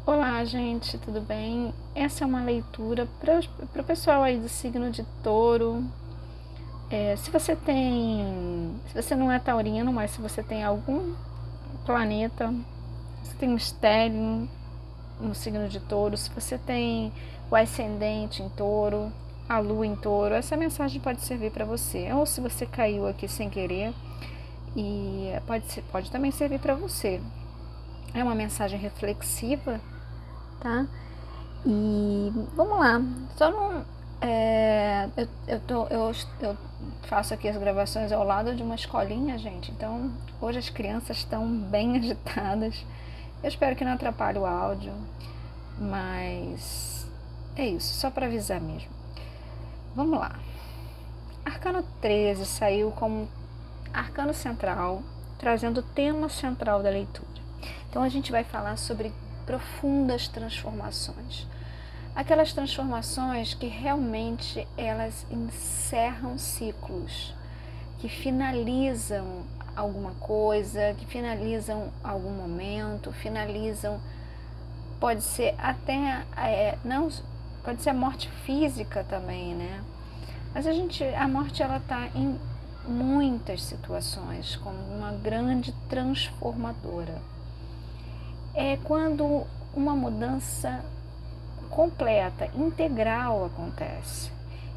Olá, gente, tudo bem? Essa é uma leitura para o pessoal aí do signo de Touro. Se você não é taurino, mas se você tem algum planeta, você tem um estélio no signo de Touro, se você tem o ascendente em Touro, a lua em Touro, essa mensagem pode servir para você. Ou se você caiu aqui sem querer, e pode também servir para você. É uma mensagem reflexiva, tá? E vamos lá, só não. Eu faço aqui as gravações ao lado de uma escolinha, gente. Então hoje as crianças estão bem agitadas. Eu espero que não atrapalhe o áudio, mas é isso, só para avisar mesmo. Vamos lá. Arcano 13 saiu como arcano central, trazendo o tema central da leitura. Então a gente vai falar sobre profundas transformações. Aquelas transformações que realmente elas encerram ciclos, que finalizam alguma coisa, que finalizam algum momento, finalizam, pode ser até, não, pode ser a morte física também, né? Mas a morte ela está em muitas situações como uma grande transformadora. É quando uma mudança completa, integral acontece.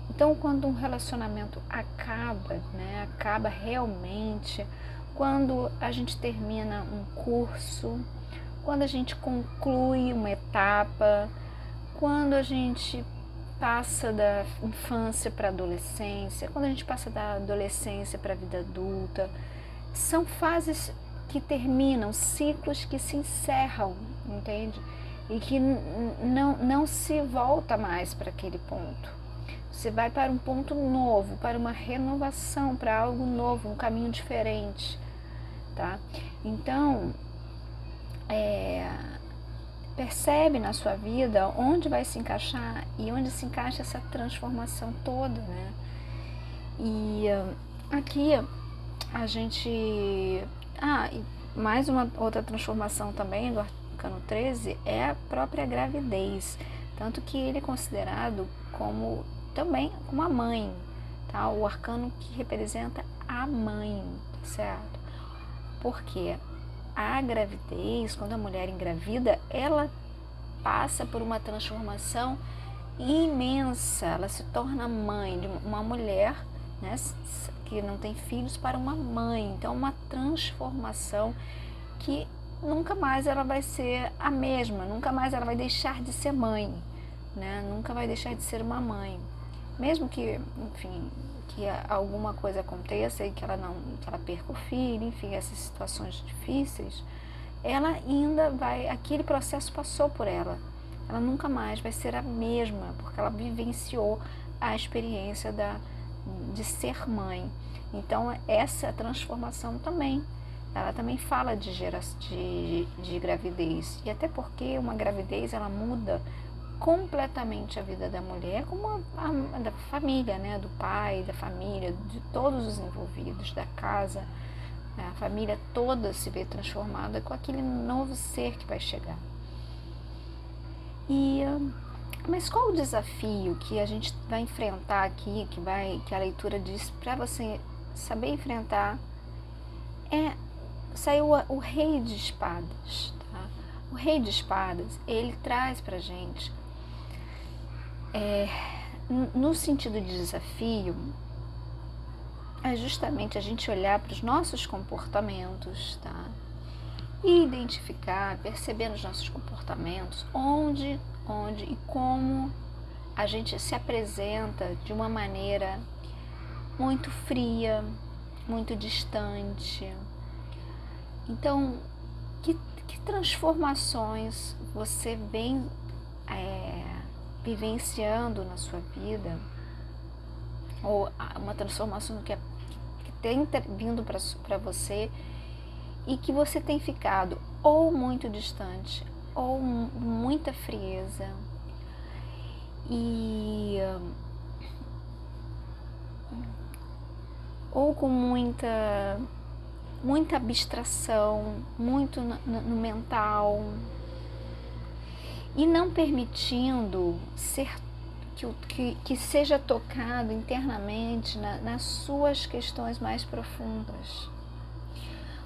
Então, quando um relacionamento acaba, né, acaba realmente, quando a gente termina um curso, quando a gente conclui uma etapa, quando a gente passa da infância para a adolescência, quando a gente passa da adolescência para a vida adulta, são fases que terminam, ciclos que se encerram, entende? E que não se volta mais para aquele ponto. Você vai para um ponto novo, para uma renovação, para algo novo, um caminho diferente, tá? Então, percebe na sua vida onde vai se encaixar e onde se encaixa essa transformação toda, né? E aqui a gente... e mais uma outra transformação também do arcano 13 é a própria gravidez. Tanto que ele é considerado como também como a mãe, tá? O arcano que representa a mãe, certo? Porque a gravidez, quando a mulher engravida, ela passa por uma transformação imensa. Ela se torna mãe de uma mulher, né, que não tem filhos, para uma mãe. Então, uma transformação que nunca mais ela vai ser a mesma, nunca mais ela vai deixar de ser mãe, né? Nunca vai deixar de ser uma mãe. Mesmo que, enfim, que alguma coisa aconteça e que ela perca o filho, enfim, essas situações difíceis, ela ainda vai, aquele processo passou por ela. Ela nunca mais vai ser a mesma, porque ela vivenciou a experiência de ser mãe. Então, essa transformação também, ela também fala de gravidez. E até porque uma gravidez, ela muda completamente a vida da mulher, como a da família, né? Do pai, da família, de todos os envolvidos, da casa. A família toda se vê transformada com aquele novo ser que vai chegar. Mas qual o desafio que a gente vai enfrentar aqui, que a leitura diz para você saber enfrentar? Saiu o Rei de Espadas, tá? O Rei de Espadas, ele traz pra gente, no sentido de desafio, é justamente a gente olhar para os nossos comportamentos, tá? E identificar, perceber nos nossos comportamentos onde e como a gente se apresenta de uma maneira muito fria, muito distante. Então, que transformações você vem vivenciando na sua vida, ou uma transformação que tem vindo para você e que você tem ficado ou muito distante ou muita frieza ou com muita abstração, muito no mental. e não permitindo que seja tocado internamente nas suas questões mais profundas.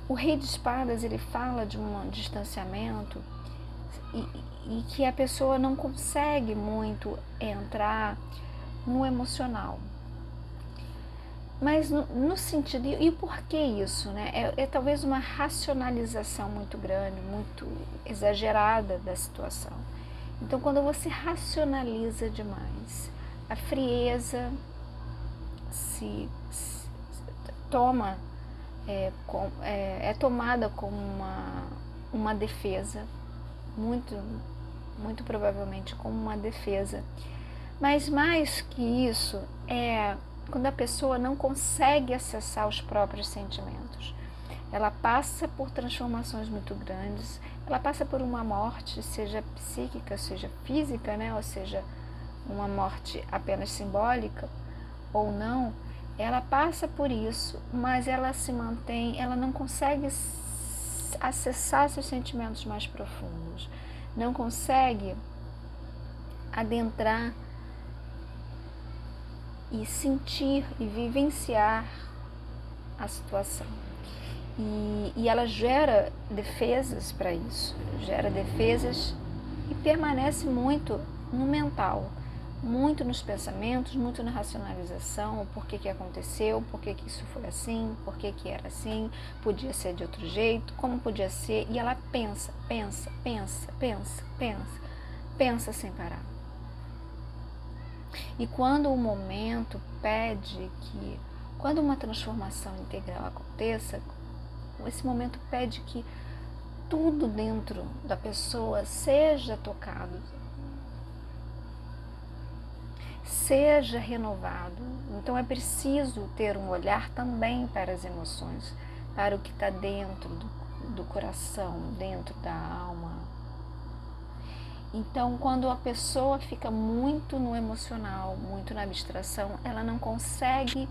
O Rei de Espadas, ele fala de um distanciamento e que a pessoa não consegue muito entrar no emocional. Mas no sentido, e por que isso, né? É talvez uma racionalização muito grande, muito exagerada da situação. Então, quando você racionaliza demais, a frieza se toma, é tomada como uma defesa, muito provavelmente como uma defesa. Mas mais que isso, é quando a pessoa não consegue acessar os próprios sentimentos. Ela passa por transformações muito grandes, ela passa por uma morte, seja psíquica, seja física, né? Ou seja, uma morte apenas simbólica ou não, ela passa por isso, mas ela se mantém, ela não consegue acessar seus sentimentos mais profundos, não consegue adentrar e sentir e vivenciar a situação. E ela gera defesas para isso, gera defesas e permanece muito no mental, muito nos pensamentos, muito na racionalização, por que aconteceu, por que isso foi assim, por que era assim, podia ser de outro jeito, como podia ser, e ela pensa sem parar. E quando o momento pede que, quando uma transformação integral aconteça, esse momento pede que tudo dentro da pessoa seja tocado, seja renovado. Então é preciso ter um olhar também para as emoções, para o que está dentro do coração, dentro da alma. Então, quando a pessoa fica muito no emocional, muito na abstração, ela não consegue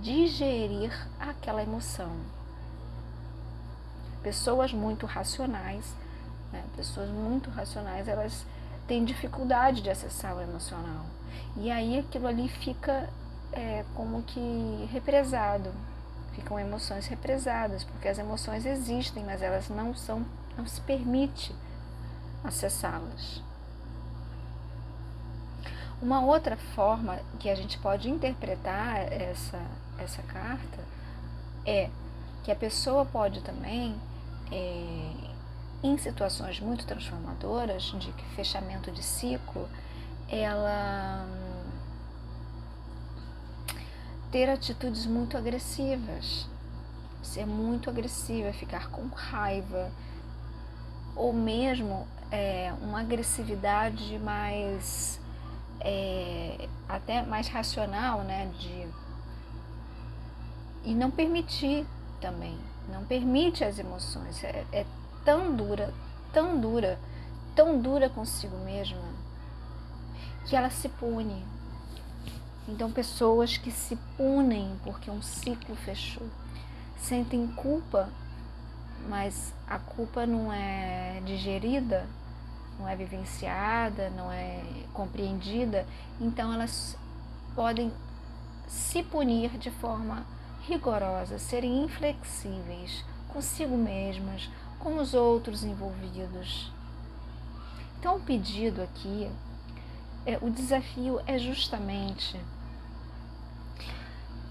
digerir aquela emoção. Pessoas muito racionais, elas têm dificuldade de acessar o emocional. E aí aquilo ali fica como que represado, ficam emoções represadas, porque as emoções existem, mas elas não se permite acessá-las. Uma outra forma que a gente pode interpretar essa carta é que a pessoa pode também, em situações muito transformadoras, de fechamento de ciclo, ela ter atitudes muito agressivas, ser muito agressiva, ficar com raiva, ou mesmo uma agressividade mais até mais racional, né? E não permitir também, não permite as emoções, é tão dura consigo mesma, que ela se pune. Então, pessoas que se punem porque um ciclo fechou, sentem culpa, mas a culpa não é digerida, não é vivenciada, não é compreendida, então elas podem se punir de forma rigorosa, serem inflexíveis consigo mesmas, com os outros envolvidos. Então, o pedido aqui, o desafio é justamente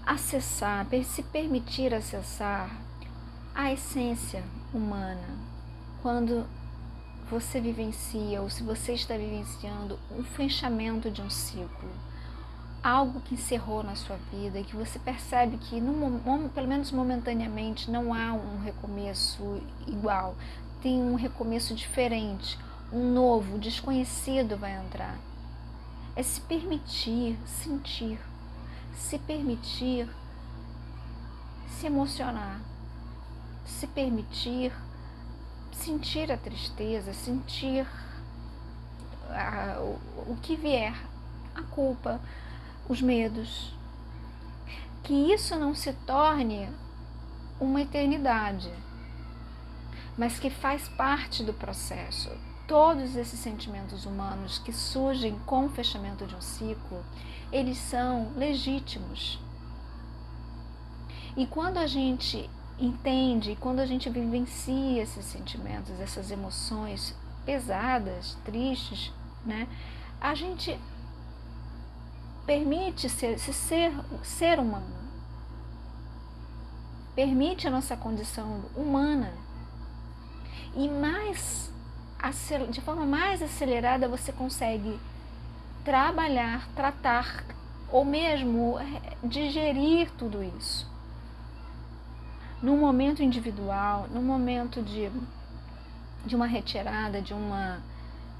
acessar, se permitir acessar a essência humana. Quando você vivencia, ou se você está vivenciando um fechamento de um ciclo, algo que encerrou na sua vida e que você percebe que, pelo menos momentaneamente, não há um recomeço igual, tem um recomeço diferente, um novo, desconhecido vai entrar. É se permitir sentir, se permitir se emocionar, se permitir sentir a tristeza, sentir o que vier, a culpa, os medos. Que isso não se torne uma eternidade, mas que faz parte do processo. todos esses sentimentos humanos que surgem com o fechamento de um ciclo, eles são legítimos. E quando a gente entende, quando a gente vivencia esses sentimentos, essas emoções pesadas, tristes, né, a gente permite ser humano, permite a nossa condição humana, e de forma mais acelerada você consegue trabalhar, tratar ou mesmo digerir tudo isso. Num momento individual, num momento de uma retirada, de um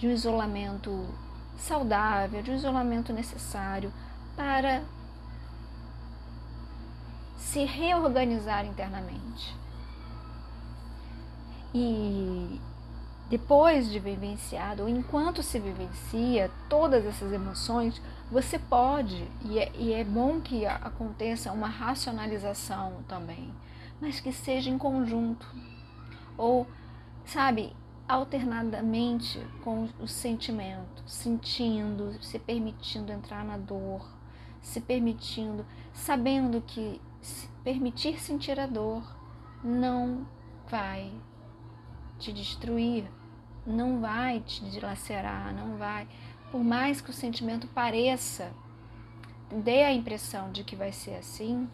isolamento saudável, de um isolamento necessário para se reorganizar internamente. E depois de vivenciado, ou enquanto se vivencia todas essas emoções, você pode, e é bom que aconteça uma racionalização também, mas que seja em conjunto, ou, sabe, alternadamente com o sentimento, sentindo, se permitindo entrar na dor, se permitindo, sabendo que se permitir sentir a dor não vai te destruir, não vai te dilacerar, não vai, por mais que o sentimento pareça, dê a impressão de que vai ser assim,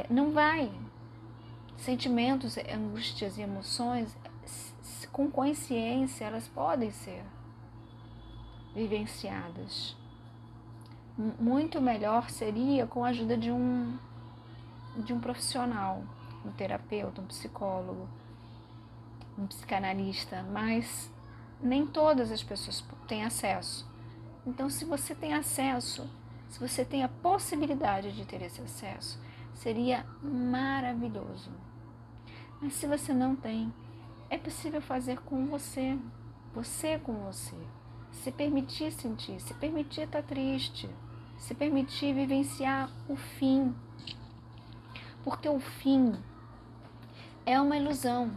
não vai. Sentimentos, angústias e emoções, com consciência, elas podem ser vivenciadas. Muito melhor seria com a ajuda de um profissional, um terapeuta, um psicólogo, um psicanalista, mas nem todas as pessoas têm acesso. Então, se você tem acesso, se você tem a possibilidade de ter esse acesso, seria maravilhoso. Mas se você não tem, é possível fazer com você, você com você. Se permitir sentir, se permitir estar triste, se permitir vivenciar o fim. Porque o fim é uma ilusão.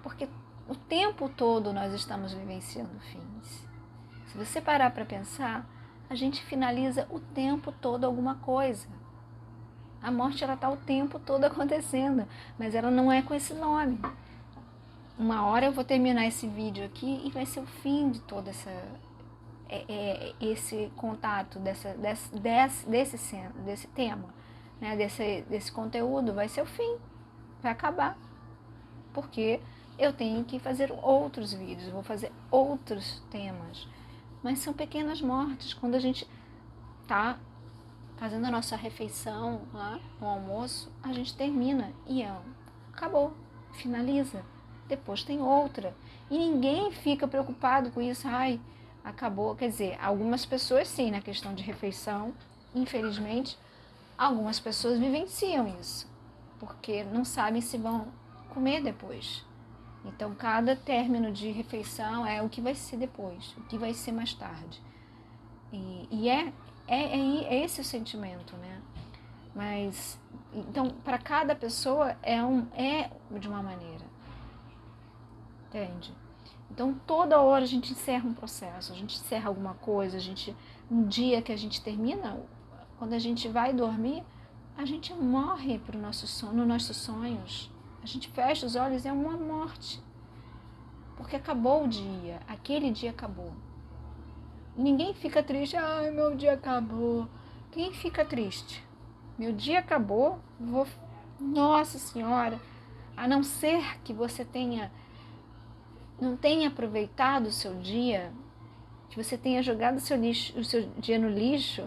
Porque o tempo todo nós estamos vivenciando fins. Se você parar para pensar, a gente finaliza o tempo todo alguma coisa. A morte, ela está o tempo todo acontecendo, mas ela não é com esse nome. Uma hora eu vou terminar esse vídeo aqui e vai ser o fim de todo esse contato, desse tema, né? desse conteúdo, vai ser o fim, vai acabar. Porque eu tenho que fazer outros vídeos, vou fazer outros temas. Mas são pequenas mortes. Quando a gente está fazendo a nossa refeição lá no almoço, a gente termina e acabou, finaliza. Depois tem outra. E ninguém fica preocupado com isso. Ai, acabou. Quer dizer, algumas pessoas sim, na questão de refeição, infelizmente, algumas pessoas vivenciam isso. Porque não sabem se vão comer depois. Então, cada término de refeição é o que vai ser depois, o que vai ser mais tarde. E é esse o sentimento, né? Mas, então, para cada pessoa é de uma maneira. Entende? Então, toda hora a gente encerra um processo, a gente encerra alguma coisa, um dia que a gente termina, quando a gente vai dormir, a gente morre nos nossos sonhos. A gente fecha os olhos, é uma morte. Porque acabou o dia, aquele dia acabou. Ninguém fica triste, ai, meu dia acabou. Quem fica triste? Meu dia acabou, Nossa Senhora, a não ser que você não tenha aproveitado o seu dia, que você tenha jogado o seu dia no lixo,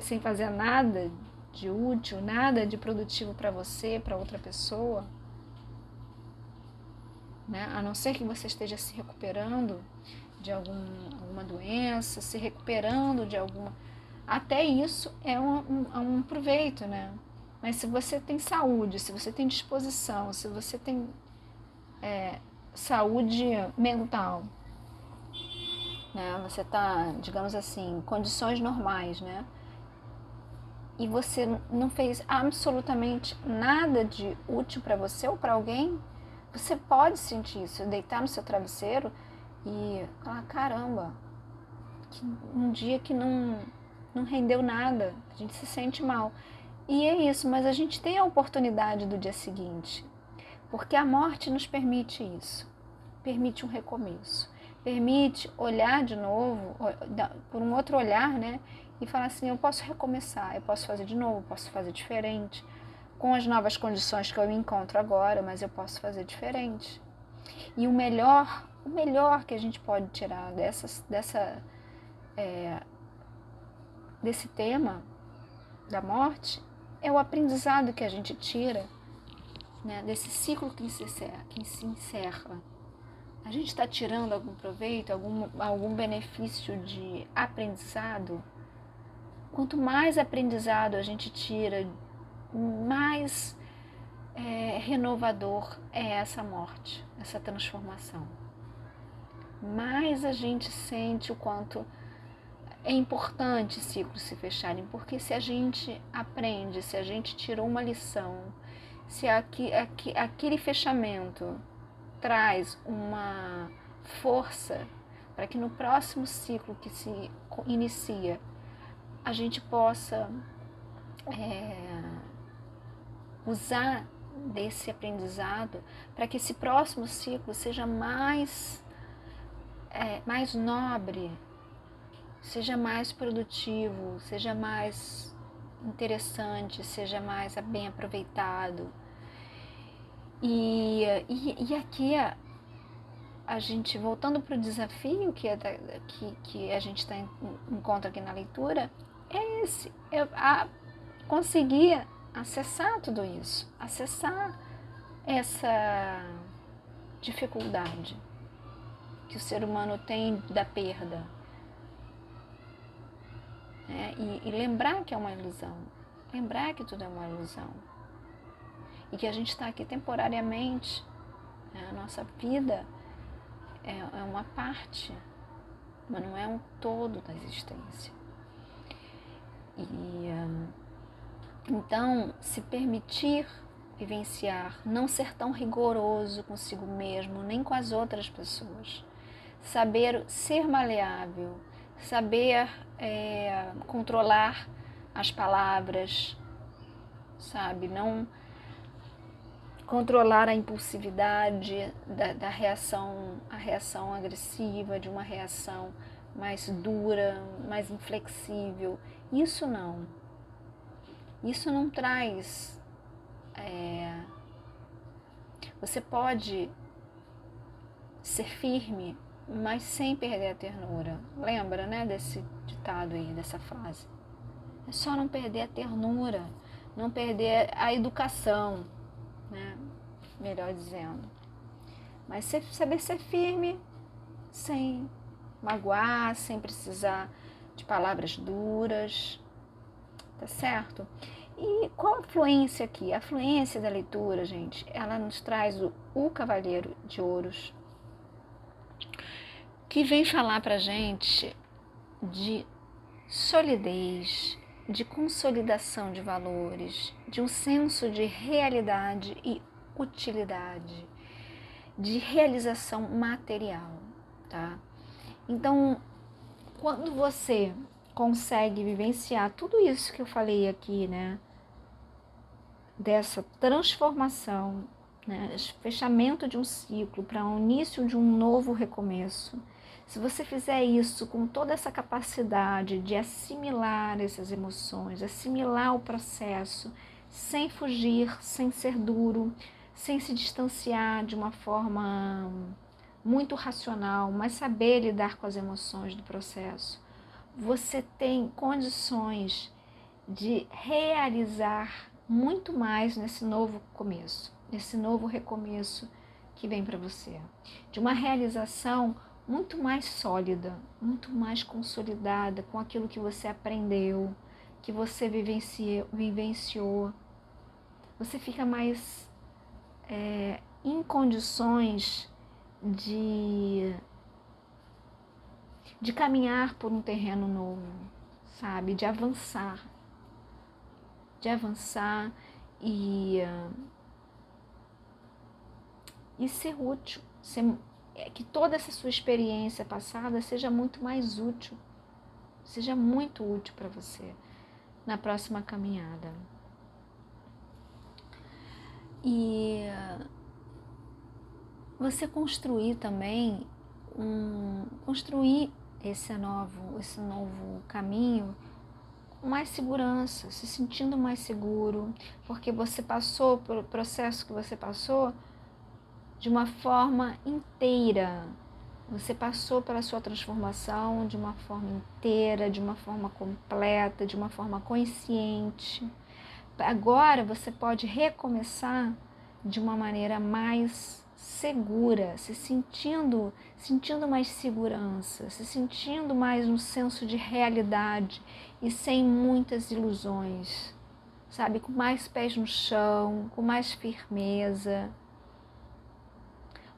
sem fazer nada de útil, nada de produtivo para você, para outra pessoa, né? A não ser que você esteja se recuperando de alguma doença, se recuperando de alguma... Até isso é um proveito, né? Mas se você tem saúde, se você tem disposição, se você tem saúde mental, né? Você está, digamos assim, em condições normais, né? e você não fez absolutamente nada de útil para você ou para alguém, você pode sentir isso, deitar no seu travesseiro e falar, caramba, que um dia que não rendeu nada, a gente se sente mal. E é isso, mas a gente tem a oportunidade do dia seguinte, porque a morte nos permite isso, permite um recomeço, permite olhar de novo, por um outro olhar, né? E falar assim, eu posso recomeçar, eu posso fazer de novo, eu posso fazer diferente, com as novas condições que eu me encontro agora, mas eu posso fazer diferente. E o melhor que a gente pode tirar desse tema da morte é o aprendizado que a gente tira, né, desse ciclo que se encerra. A gente está tirando algum proveito, algum benefício de aprendizado? Quanto mais aprendizado a gente tira, mais renovador é essa morte, essa transformação. Mais a gente sente o quanto é importante ciclos se fecharem, porque se a gente aprende, se a gente tirou uma lição, se aquele fechamento traz uma força para que no próximo ciclo que se inicia a gente possa usar desse aprendizado para que esse próximo ciclo seja mais nobre, seja mais produtivo, seja mais interessante, seja mais bem aproveitado. E aqui a gente, voltando para o desafio que a gente encontra aqui na leitura, é esse, conseguir acessar tudo isso, acessar essa dificuldade que o ser humano tem da perda, né? E lembrar que é uma ilusão, lembrar que tudo é uma ilusão e que a gente está aqui temporariamente, né? A nossa vida é uma parte, mas não é um todo da existência. E então, se permitir vivenciar, não ser tão rigoroso consigo mesmo, nem com as outras pessoas. Saber ser maleável, saber controlar as palavras, sabe? Não controlar a impulsividade da reação, a reação agressiva, de uma reação mais dura, mais inflexível. Isso não traz. Você pode ser firme, mas sem perder a ternura. Lembra, né, desse ditado aí, dessa frase? É só não perder a ternura, não perder a educação, né? Melhor dizendo. Mas saber ser firme, sem magoar, sem precisar de palavras duras, tá certo? E qual a fluência aqui? A fluência da leitura, gente, ela nos traz o Cavaleiro de Ouros, que vem falar pra gente de solidez, de consolidação de valores, de um senso de realidade e utilidade, de realização material, tá? Então, quando você consegue vivenciar tudo isso que eu falei aqui, né? Dessa transformação, né? Esse fechamento de um ciclo para o início de um novo recomeço. Se você fizer isso com toda essa capacidade de assimilar essas emoções, assimilar o processo, sem fugir, sem ser duro, sem se distanciar de uma forma muito racional, mas saber lidar com as emoções do processo, você tem condições de realizar muito mais nesse novo começo, nesse novo recomeço que vem para você. De uma realização muito mais sólida, muito mais consolidada com aquilo que você aprendeu, que você vivenciou. Você fica mais em condições de caminhar por um terreno novo, sabe? De avançar. de avançar e ser útil, que toda essa sua experiência passada seja muito mais útil, seja muito útil para você na próxima caminhada. E você construir também, construir esse novo caminho com mais segurança, se sentindo mais seguro, porque você passou pelo processo que você passou de uma forma inteira. Você passou pela sua transformação de uma forma inteira, de uma forma completa, de uma forma consciente. Agora você pode recomeçar de uma maneira mais segura, se sentindo mais segurança, se sentindo mais um senso de realidade e sem muitas ilusões, sabe? Com mais pés no chão, com mais firmeza,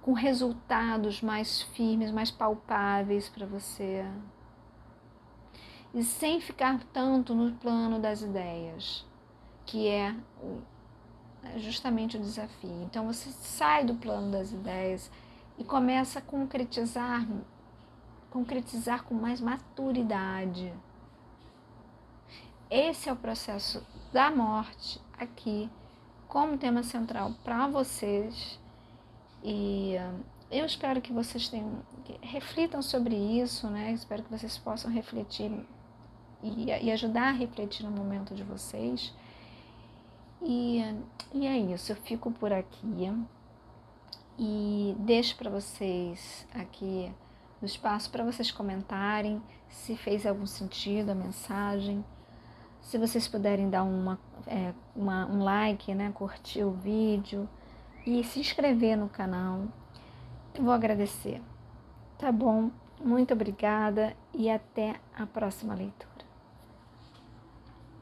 com resultados mais firmes, mais palpáveis para você. E sem ficar tanto no plano das ideias, que é justamente o desafio. Então você sai do plano das ideias e começa a concretizar com mais maturidade. Esse é o processo da morte aqui, como tema central para vocês. E eu espero que vocês reflitam sobre isso, né? Espero que vocês possam refletir e ajudar a refletir no momento de vocês. E é isso, eu fico por aqui e deixo para vocês aqui o espaço para vocês comentarem se fez algum sentido a mensagem. Se vocês puderem dar um like, né, curtir o vídeo e se inscrever no canal, eu vou agradecer. Tá bom? Muito obrigada e até a próxima leitura.